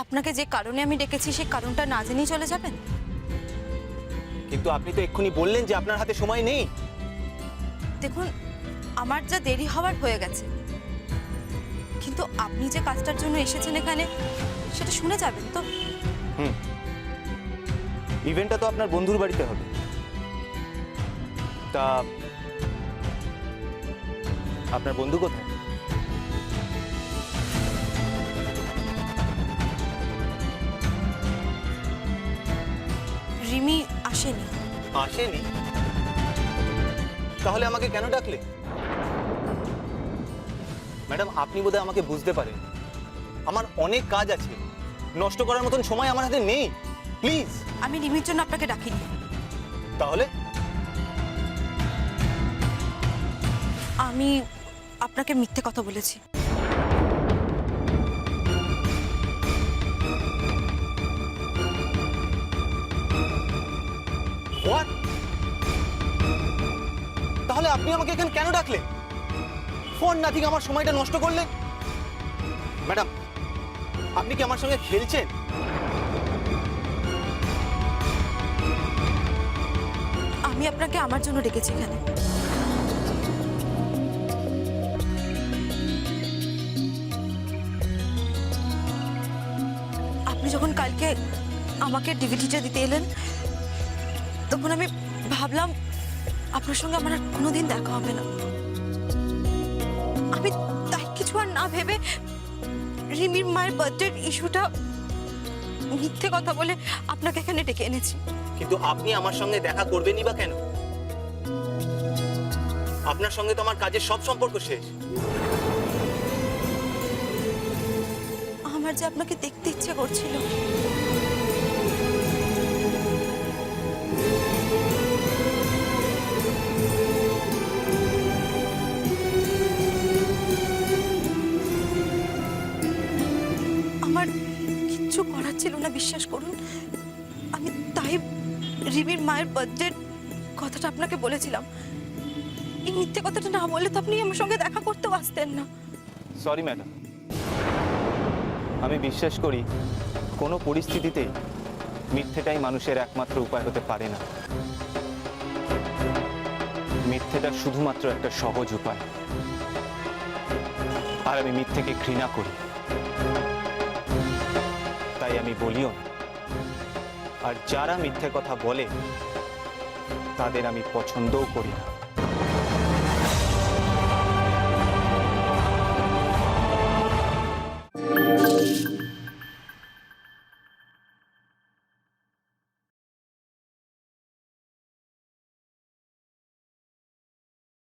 আপনাকে যে কারণে আমি ডেকেছি সেই কারণটা না জেনেই চলে যাবেন? কিন্তু আপনি তো এক্ষুনি বললেন যে আপনার হাতে সময় নেই। দেখুন, আমার যা দেরি হওয়ার হয়ে গেছে, কিন্তু আপনি যে কাজটার জন্য এসেছেন এখানে সেটা শুনে যাবেন তো? ইভেন্টটা তো আপনার বন্ধুর বাড়িতে হবে, তা আপনার বন্ধু কোথায়? রিমি আসেনি। আসেনি? তাহলে আমাকে কেন ডাকলে? ম্যাডাম, আপনি বোধহয় আমাকে বুঝতে পারেন। আমার অনেক কাজ আছে, নষ্ট করার মতন সময় আমার হাতে নেই। প্লিজ। আমি রিমির জন্য আপনাকে ডাকিনি। তাহলে? আমি আপনাকে মিথ্যে কথা বলেছি। হোয়াট? তাহলে আপনি আমাকে এখানে কেন ডাকলেন? ফোন না থেকে আমার সময়টা নষ্ট করলেন। ম্যাডাম, আপনি কি আমার সঙ্গে খেলছেন? আমি আপনাকে আমার জন্য ডেকেছি এখানে। আপনি যখন কালকে আমাকে ডিভিডিটা দিতে এলেন, তখন আমি ভাবলাম আপনার সঙ্গে আমার আর কোনোদিন দেখা হবে না। আমি তাই কিছু আর না ভেবে রিমির মায়ের বার্থডের ইস্যুটা মিথ্যে কথা বলে আপনাকে এখানে ডেকে এনেছি। কিন্তু আপনি আমার সঙ্গে দেখা করবেনই বা কেন? আপনার সঙ্গে তো আমার কাজের সব সম্পর্ক শেষ। আমার যে আপনাকে দেখতে ইচ্ছে করছিল। আমার কিচ্ছু করার ছিল না, বিশ্বাস করুন। আমি তাই রিমির মায়ের বার্থডের কথাটা আপনাকে বলেছিলাম। এই মিথ্যে কথাটা না বললে তো আপনি আমার সঙ্গে দেখা করতেও আসতেন না। সরি ম্যাডাম, আমি বিশ্বাস করি কোনো পরিস্থিতিতে মিথ্যেটাই মানুষের একমাত্র উপায় হতে পারে না। মিথ্যেটা শুধুমাত্র একটা সহজ উপায়, আর আমি মিথ্যেকে ঘৃণা করি, তাই আমি বলিও না। আর যারা মিথ্যে কথা বলে তাদের আমি পছন্দও করি না।